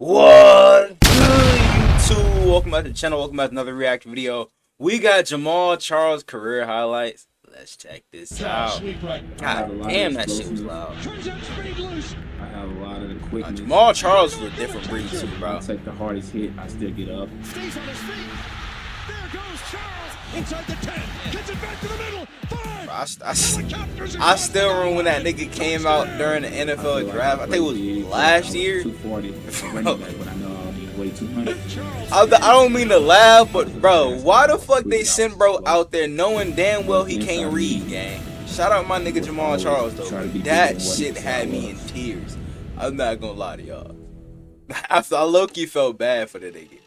What good, YouTube? Welcome back to the channel. Welcome back to another reaction video. We got Jamaal Charles career highlights. Let's check this out. God damn, that shit was loud. I have a lot of the quickness. Jamaal Charles is a different breed too, bro. I take the hardest hit, I still get up. Stays on his feet. There goes Charles inside the 10. Gets it back to the middle. 5. Bro, I still remember when that nigga came out during the NFL draft. I think it was last year. 240 running back, but I know I'll need way 200. I don't mean to laugh, but bro, why the fuck they sent bro out there knowing damn well he can't read, gang? Shout out my nigga Jamaal Charles though. That shit had me in tears. I'm not gonna lie to y'all. I low-key felt bad for the nigga.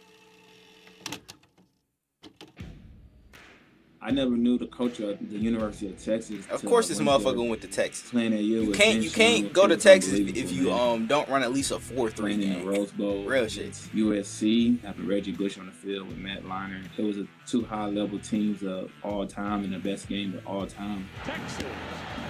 I never knew the coach of the University of Texas. Of course, this motherfucker went to Texas. Playing that year you can't go to Texas if you don't run at least a 4-3 game. In the Rose Bowl. Real shit. USC having Reggie Bush on the field with Matt Leinart. It was two high-level teams of all time and the best game of all time. Texas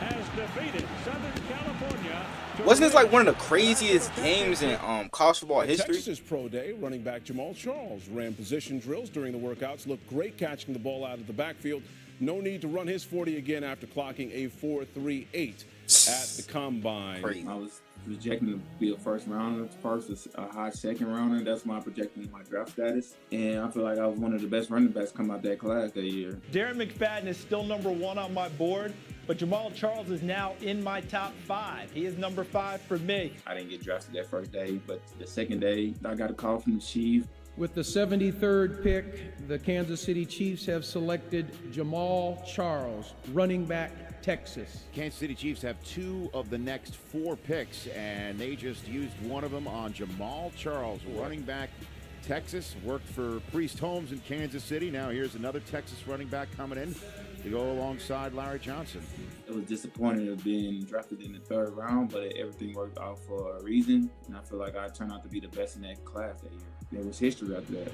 has defeated Southern California. Wasn't this like one of the craziest games in college football history? Texas Pro Day, running back Jamaal Charles ran position drills during the workouts, looked great catching the ball out of the backfield. No need to run his 40 again after clocking a 4.38 at the combine. Crazy. I was projecting to be a first rounder, first a high second rounder. That's my projecting my draft status. And I feel like I was one of the best running backs come out that class that year. Darren McFadden is still #1 on my board, but Jamaal Charles is now in my top 5. He is number 5 for me. I didn't get drafted that first day, but the second day, I got a call from the chief. With the 73rd pick, the Kansas City Chiefs have selected Jamaal Charles, running back, Texas. Kansas City Chiefs have 2 of the next 4 picks, and they just used one of them on Jamaal Charles, running back, Texas. Worked for Priest Holmes in Kansas City. Now here's another Texas running back coming in to go alongside Larry Johnson. It was disappointing of being drafted in the 3rd round, but everything worked out for a reason, and I feel like I turned out to be the best in that class that year. There was history after that.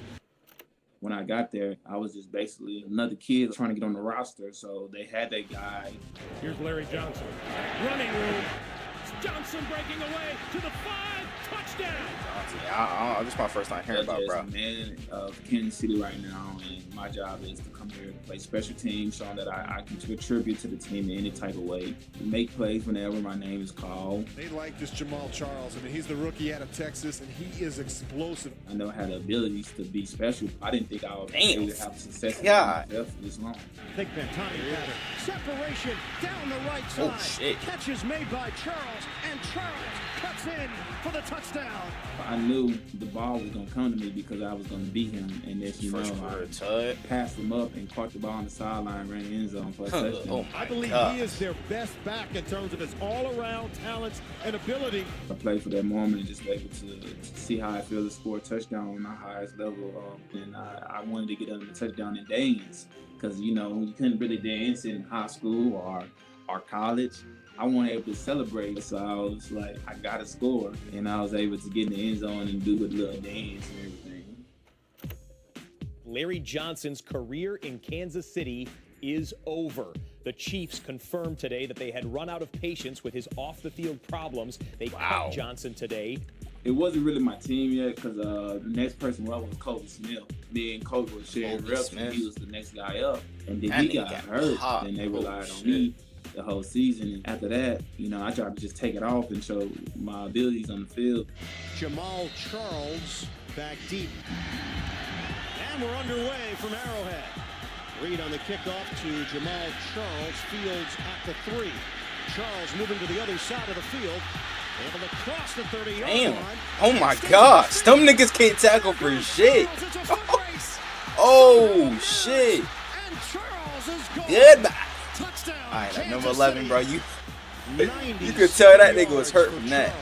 When I got there, I was just basically another kid trying to get on the roster, so they had that guy. Here's Larry Johnson. Running room. Johnson breaking away to the 5. Touchdown. This is my first time hearing about, bro. I'm man of Kansas City right now, and my job is to come here and play special teams, showing that I can contribute to the team in any type of way. Make plays whenever my name is called. They like this Jamaal Charles. I mean, he's the rookie out of Texas, and he is explosive. I know I had the abilities to be special. I didn't think I would be able to have success for this long. Big Ben timing pattern. Separation down the right side. Oh, shit. Catches made by Charles, and Charles cuts in for the touchdown. I knew the ball was going to come to me because I was going to beat him. And then, I passed him up and caught the ball on the sideline, ran the end zone for a touchdown. Oh I believe he is their best back in terms of his all-around talents and ability. I played for that moment and just able to see how I feel to score a touchdown on my highest level. And I wanted to get under the touchdown in dance because, you couldn't really dance in high school or college. I wasn't able to celebrate, so I was like, I gotta score. And I was able to get in the end zone and do a little dance and everything. Larry Johnson's career in Kansas City is over. The Chiefs confirmed today that they had run out of patience with his off-the-field problems. They cut Johnson today. It wasn't really my team yet because the next person was Kobe Smith. Me and Kobe was sharing reps, and he was the next guy up. And then he got hurt, and they relied on me the whole season. And after that, I tried to just take it off and show my abilities on the field. Jamaal Charles back deep. And we're underway from Arrowhead. Reed on the kickoff to Jamaal Charles. Fields at the 3. Charles moving to the other side of the field. Able to cross the 30-yard line. Oh my gosh. Them niggas can't tackle for shit. Oh shit. And Charles is gone. Goodbye. Touchdown. Alright, at number 11, bro, you could tell that nigga was hurt from that.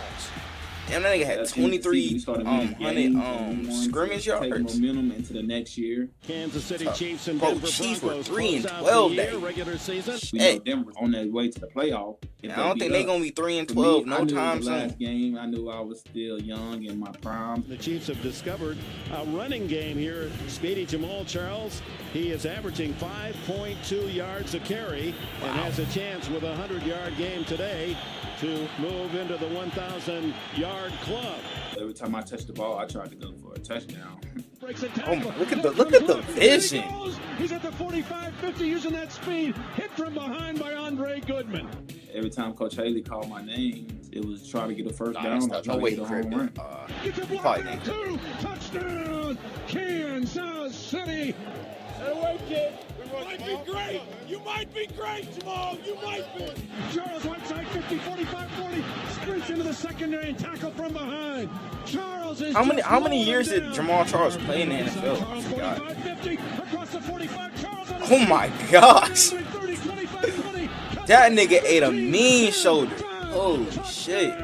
Damn, that nigga had 2,300 scrimmage yards. Take momentum into the next year. Kansas City Chiefs and Bro, Denver Chiefs were Broncos 3-12 that year. regular season. We know Denver on their way to the playoff. I don't think they're gonna be 3-12 no time soon. Last game, I knew I was still young in my prime. The Chiefs have discovered a running game here. Speedy Jamaal Charles, he is averaging 5.2 yards a carry and has a chance with a 100-yard game today to move into the 1,000-yard 50-yard club. Every time I touch the ball, I try to go for a touchdown. Oh my, look at the vision. He's at the 45-50 using that speed. Hit from behind by Andre Goodman. Every time Coach Haley called my name, it was try to get a first down. No way, get a home run. It's a block and two. Touchdown, Kansas City. Away, kid. You might be great. You might be great, Jamaal. You might be. Charles Whiteside, 50, 45, 40. Sprints into the secondary and tackle from behind. Charles is how many years did Jamaal Charles play in the NFL? Charles 45, 50, across the 45. Charles on Oh my gosh. 30, 25, 20. That nigga ate a mean shoulder. Holy shit.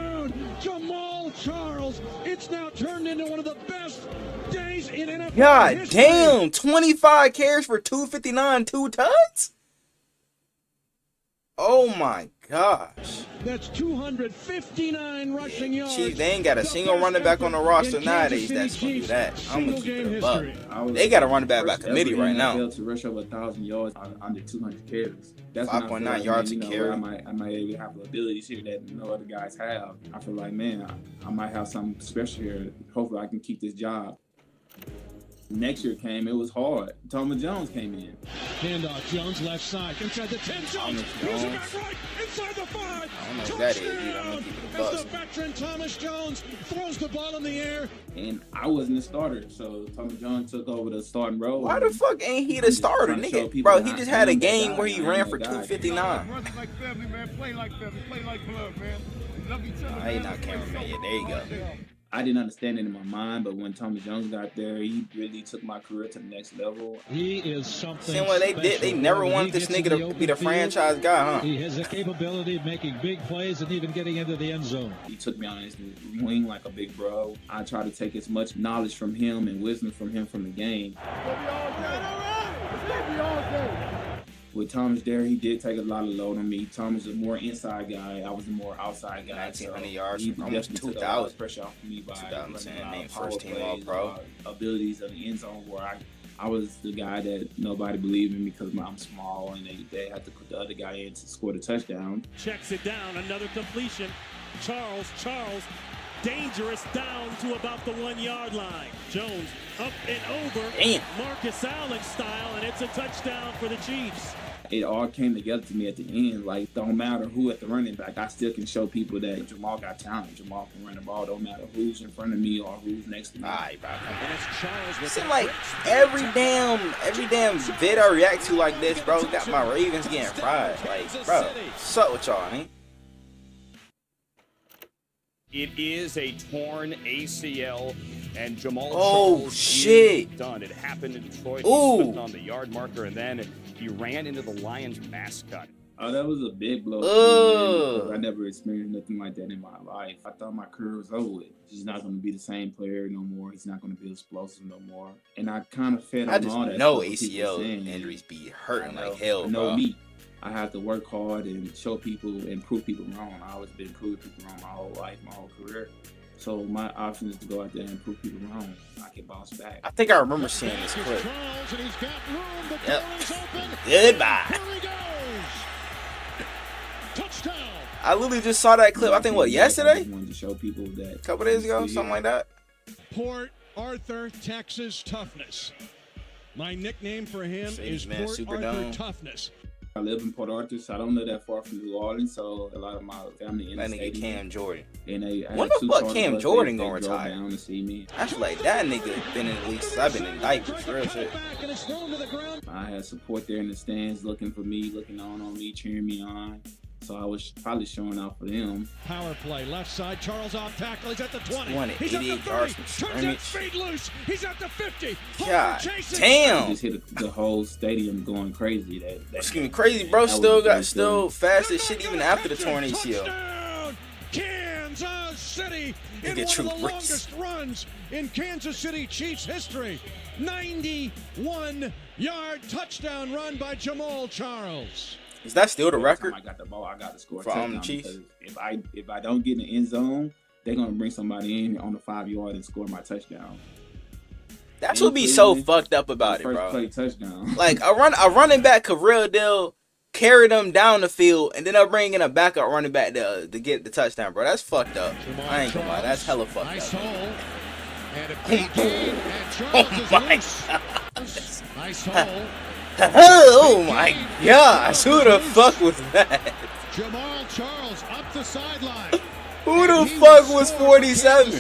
Jamaal Charles. It's now turned into one of the best days in NFL God history. damn, 25 carries for 259, 2 tugs? Oh my gosh. That's 259 rushing yards. Chiefs, they ain't got a single running back on the roster nowadays that's gonna do that. I'm gonna keep it a buck. They got a running back by committee right now. To rush over 1,000 yards under 200 carries. That's 5.9 yards a carry. I might even have abilities here that no other guys have. I feel like, man, I might have something special here. Hopefully, I can keep this job. Next year came, it was hard. Thomas Jones came in. Handoff, Jones left side, inside the 10 zone. Moves it back right, inside the 5. I don't know who that is either. I'm gonna keep it a As the veteran Thomas Jones throws the ball in the air. And I wasn't a starter, so Thomas Jones took over the starting role. Why the fuck ain't he the starter, nigga? Bro, he just had a game where he ran for 259. Run like family, man. Play like family. Play like blood, man. Love each other. I ain't not cameraman yet. There you go. I didn't understand it in my mind, but when Thomas Jones got there, he really took my career to the next level. He is something. Same way they did. They never wanted this nigga to be the franchise guy, huh? He has the capability of making big plays and even getting into the end zone. He took me on his wing like a big bro. I try to take as much knowledge from him and wisdom from him from the game. With Thomas there, he did take a lot of load on me. Thomas was a more inside guy. I was a more outside guy. 1,900 yards, he almost definitely took 2,000. pressure off of me by named power first team plays, All-Pro. Abilities of the end zone where I was the guy that nobody believed in because I'm small and they had to put the other guy in to score the touchdown. Checks it down. Another completion. Charles. Dangerous down to about the 1 yard line. Jones up and over. Damn. Marcus Allen style, and it's a touchdown for the Chiefs. It all came together to me at the end. Like, don't matter who at the running back, I still can show people that Jamaal got talent. Jamaal can run the ball. Don't matter who's in front of me or who's next to me. All right, bro. And it's Charles with It seems like every damn vid I react to like this, bro, got my Ravens getting fried. Like, bro, what's up with y'all, man? It is a torn ACL, and Jamaal Oh, Charles shit. is done. It happened in Detroit. Ooh. He slipped on the yard marker, and then he ran into the Lions mascot. Oh, that was a big blow. Ugh. I never experienced nothing like that in my life. I thought my career was over with. He's not going to be the same player no more. He's not going to be explosive no more. And I kind of fed I on just all that. know stuff people ACL saying. injuries be hurting I know- like hell, I know bro. me. I have to work hard and show people and prove people wrong. I always been proving people wrong my whole life, my whole career. So my option is to go out there and prove people wrong. I can bounce back. I think I remember seeing this clip. Charles, and he's got room. The Yep. door is open. Goodbye. Here he goes. Touchdown. I literally just saw that clip, I think, what, I yesterday? just wanted to show people that. A couple days ago, something like that? Port Arthur, Texas Toughness. My nickname for him is Mercedes-Benz Port Arthur Superdome. Toughness. I live in Port Arthur, so I don't live that far from New Orleans. So a lot of my family in the That nigga stadium. Cam Jordan. And I When had the two fuck charter Cam buses. Jordan They gonna drove retire? down to see me. I feel like that nigga been in at least, I've been in diapers, real shit. Back and it's thrown to the ground. I had support there in the stands, looking for me, looking on me, cheering me on. So I was probably showing out for them. Power play, left side, Charles off tackle. He's at the 20. 20, He's at the 88 30. yards from Turns that scrimmage. speed loose. He's at the 50. God Chasing. I damn. just hit the whole stadium going crazy. That Excuse me, crazy, bro. That was Still a got great still feeling. fast as shit even after the torn ACL. Touchdown, Kansas City in Nigga, one True of the Brees. longest runs in Kansas City Chiefs history. 91-yard touchdown run by Jamaal Charles. Is that still the Every time record? I got the ball, I got to score a For, touchdown. the Chiefs? because if I don't get in the end zone, they're gonna bring somebody in on the 5 yard and score my touchdown. That's what be so fucked up about it, First bro. play touchdown. Like a running back could real deal carry them down the field, and then they'll bring in a backup running back to get the touchdown, bro. That's fucked up. I ain't gonna lie. That's hella fucked Nice up. hole. And a big game. And Charles is loose. Nice hole. Oh my gosh. Who the fuck was that? Jamaal Charles up the sideline. Who the fuck was 47?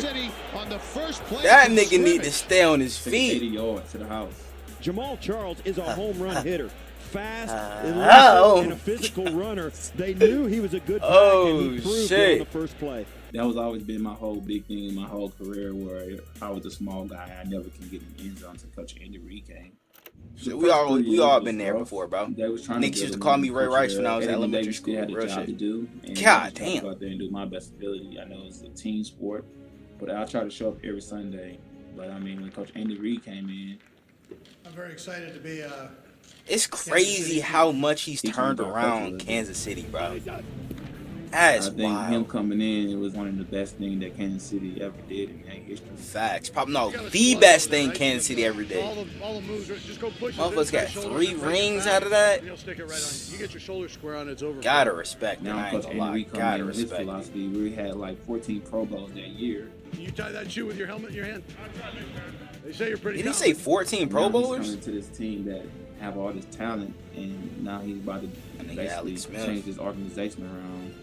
That nigga need to stay on his 80 feet. yards to the house. Jamal Charles is a home run hitter. Fast, oh. and a physical runner. They knew he was a good back, Oh, and he proved shit. it on the first play. That was always been my whole big thing in my whole career, where I was a small guy. I never can get in the end zone until Coach Andy Reid came. We all been there before, bro. They was trying Niggas to used to call me Ray Rice when I was in Eddie elementary Davis school. still had a Real job shit. to do. And God I just tried to damn. go out there and do my best ability. I know it's a team sport, but I try to show up every Sunday. But I mean, when Coach Andy Reid came in, I'm very excited to be. It's crazy how much he's turned around Kansas City, bro. That's I think him wild. coming in, it was one of the best things that Kansas City ever did in their history. Facts. Probably no, the best thing Kansas City ever did. All the moves, just go push. Motherfuckers got 3 rings out of that. You'll stick it right on. You get your shoulder square on, it's over. Gotta respect it. Now I ain't Coach gonna Andy lie. Reid Gotta coming in with his respect it. philosophy, we had like 14 Pro Bowls that year. You tie that shoe with your helmet in your hand. They say you're pretty. Did he say 14 Pro Now he's Bowlers? coming to this team that have all this talent, and now he's about to nigga basically Alex Smith. change this organization around.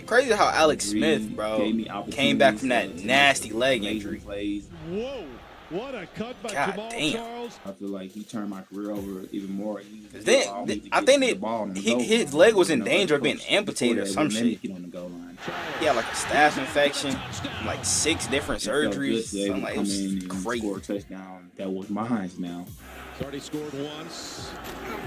Crazy how Alex Reid Smith, bro, gave me came back from that opportunities to nasty leg amazing injury. Plays. Whoa, what a cut by God Jamal damn. Charles. I feel like he turned my career over even more. Then I think his leg was in danger of being amputated or some shit. Get on the goal line. He had like a staph infection, like 6 different It felt good surgeries. to be able Something to like it come was in and crazy. score a touchdown that was mine now. He's already scored once.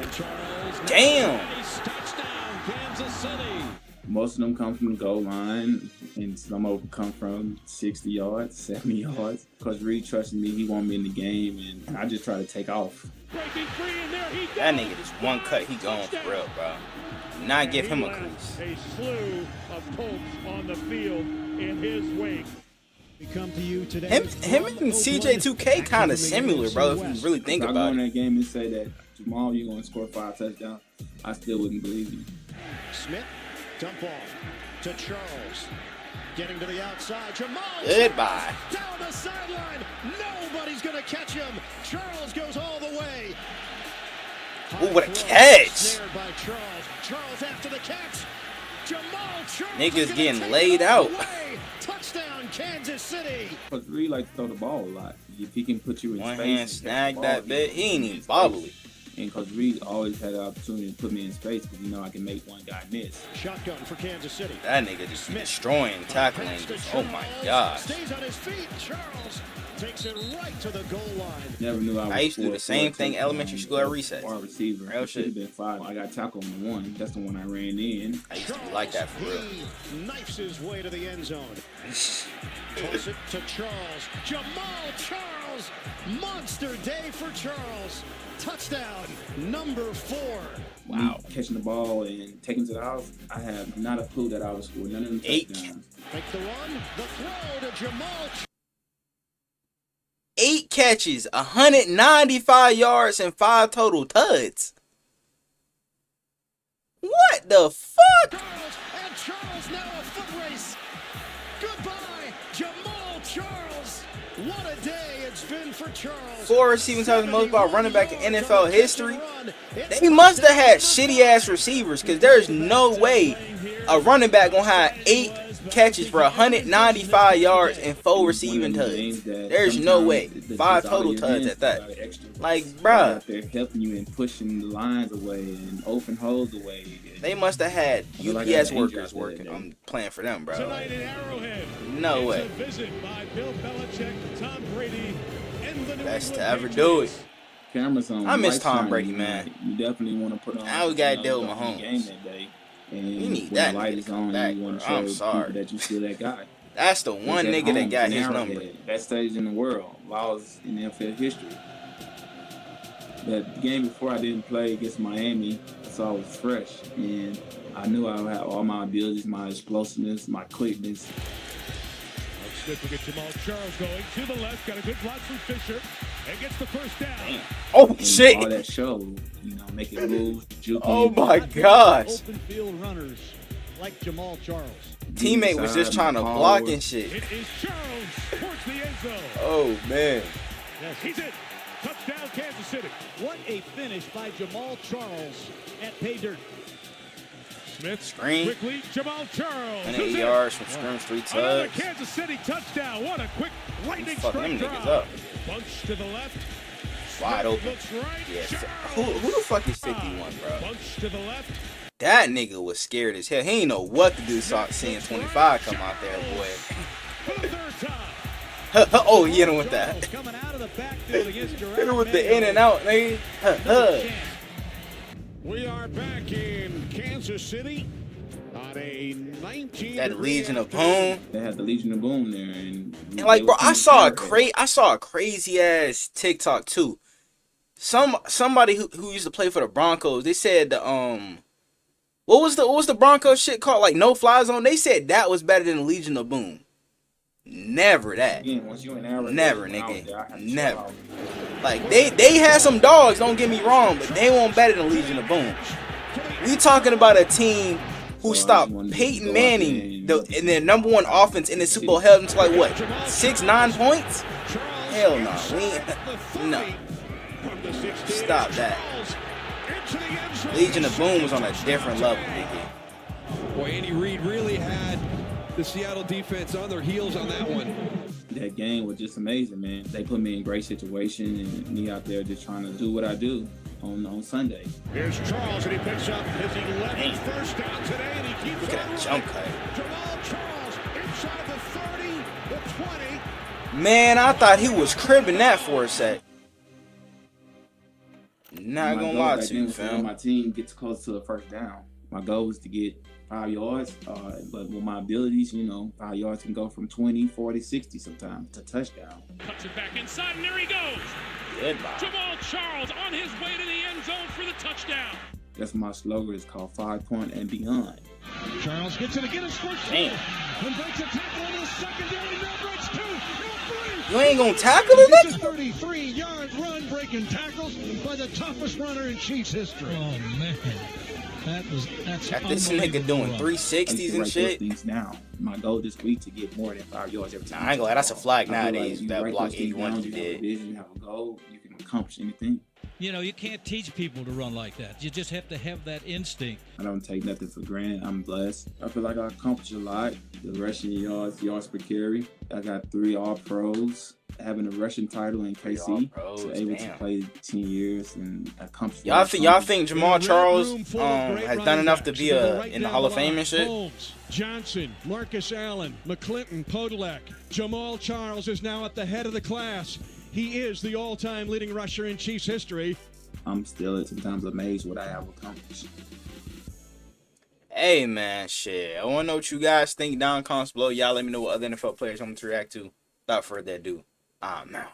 And Charles. Damn. Nice touchdown, Kansas City. Most of them come from the goal line, and some of them come from 60 yards, 70 yards. Because Reid trusted me, he wanted me in the game, and I just try to take off. Breaking free, and there he goes. That nigga just one cut, he gone for real, bro. Do not give him a crease. A slew of Colts on the field in his wake. We come to you today. Him and CJ2K kind of similar, bro, if you really think If I go about in it. that game and say that, Jamal, you're going to score 5 touchdowns, I still wouldn't believe you. Smith, dump off to Charles. Getting to the outside. Jamal Goodbye. down the sideline. Nobody's going to catch him. Charles goes all the way. Ooh, what a catch. Snared by Charles. Charles after the catch. Jamal Charles. Niggas is gonna getting take laid it all out. the way. Touchdown, Kansas City. Because Reid likes to throw the ball a lot. If he can put you in One space, hand and catch snag the that ball, bit, he ain't can even put you in bobble space. it. And because Reid always had the opportunity to put me in space because, you know, I can make one guy miss. Shotgun for Kansas City. That nigga just destroying tackling. Oh my god. Stays on his feet. Charles takes it right to the goal line. Never knew I was I used to do score the same for a thing touchdown elementary school at recess. Or a receiver. Real It should have shit. been 5. I got tackled on the one. That's the one I ran in. I used to be like that for real. He knifes his way to the end zone. Toss it to Charles. Jamal Charles. Monster day for Charles. Touchdown number 4. Wow. Catching the ball and taking it to the house, I have not a clue that I would score none of them 8. touchdowns. Make the run. The throw to Jamal. 8 catches, 195 yards, and 5 total tuds. What the fuck? Charles, and Charles now a foot race. Goodbye, Jamal Charles. What a day it's been for Charles. 4 receiving touchdowns, most by running back in NFL history. They must have had shitty ass receivers, because there's no way a running back gonna have 8 catches for 195 yards and 4 receiving tuds. There's no way. 5 total tuds at that. Like, bruh. Out there helping you and pushing the lines away and open holes away. They must have had feel like UPS I got workers injured working. that day. I'm playing for them, bro. Tonight in Arrowhead. No it's way. A visit by Bill Belichick, Tom Brady, and the New Best to England ever do it. Patriots. Cameras on. I miss lights Tom shining, Brady, man. You definitely want to put on. Now we gotta you deal know, with the Mahomes. game that day. And You need when that the light nigga is to come on, back, you want to bro. I'm show sorry. people that you still that guy. That's the one It's at nigga that home, got in his Arrowhead, number. Best stage in the world. Lost in NFL history. But the game before I didn't play against Miami, so I was fresh. And I knew I would have all my abilities, my explosiveness, my quickness. Good to get Jamal Charles going to the left. Got a good block from Fisher. and gets the first down. Damn. Oh And shit! all that show, you know, making moves, juking. Oh my gosh! Open field runners like Jamaal Charles. Teammate was just trying to block and shit. It is Charles towards the end zone. Oh man. Yes, he's in. Touchdown, Kansas City. What a finish by Jamaal Charles at pay dirt. Smith Screen. quickly. Jamaal Charles. 108 yards from scrimmage, 3 Another tugs. Kansas City touchdown. What a quick lightning Fucking them strike niggas drive. up. Bunch to the left. Wide Smith open. looks right. Yes. Charles. Who the fuck is 51, bro? Bunch to the left. That nigga was scared as hell. He ain't know what to do. Saw seeing 25 come out there, boy. For the third time. Oh, he hit him with that. Coming out of the backfield against Hit him with the in and out, nigga. We are back in Kansas City on a 19. That Legion of Boom. They had the Legion of Boom there, and And like, bro, I saw a crazy ass TikTok too. Somebody who used to play for the Broncos, they said what was the Broncos shit called, like no fly zone? They said that was better than the Legion of Boom. Never that. Again, once you in Arizona, Never, when I was nigga. there, I had to Never. chill out. Like they had some dogs, don't get me wrong, but they weren't better than Legion of Boom. We talking about a team who stopped Peyton Manning in their #1 offense in the Super Bowl, held them to like what, 6-9 points? Hell no, no. Stop that. Legion of Boom was on a different level, nigga. Boy, Andy Reid really had the Seattle defense on their heels on that one. That game was just amazing, man. They put me in great situation, and me out there just trying to do what I do on Sunday. Here's Charles, and he picks up his 11th first down today, and he keeps Look at that jump cut. Jamaal Charles inside the 30, the 20. Man, I thought he was cribbing that for a sec. Not My gonna goal lie back to then you, was when fam. my team gets close to the first down. My goal was to get 5 yards, but with my abilities, 5 yards can go from 20, 40, 60 sometimes to touchdown. Cuts it back inside, and there he goes. Goodbye. Jamaal Charles on his way to the end zone for the touchdown. That's my slogan. It's called 5 point and beyond. Charles gets it again, and scores Damn. and breaks a tackle on the secondary, now breaks 2, now 3. You ain't gonna tackle the It's a nigga? 33-yard run, breaking tackles by the toughest runner in Chiefs history. Oh man, that's Got this nigga doing 360s and shit. Things now. My goal this week to get more than 5 yards every time. Nah, I ain't gonna lie, that's a flag I feel like nowadays. you That write block those things 81 down, you you have a did. vision, you have a goal, you can accomplish anything. You know, you can't teach people to run like that. You just have to have that instinct. I don't take nothing for granted. I'm blessed. I feel like I accomplished a lot. The rushing yards per carry. I got 3 All-Pros. Having a rushing title in KC. All-Pros, So able damn. to play 10 years and accomplish. Y'all think Jamaal Charles has done enough to be in the Hall of Fame and shit? Holmes, Johnson, Marcus Allen, McClinton, Podolak. Jamaal Charles is now at the head of the class. He is the all-time leading rusher in Chiefs history. I'm still sometimes amazed what I have accomplished. Hey man, shit. I wanna know what you guys think down in comments below. Y'all let me know what other NFL players I'm to react to. Without further ado, I'm out.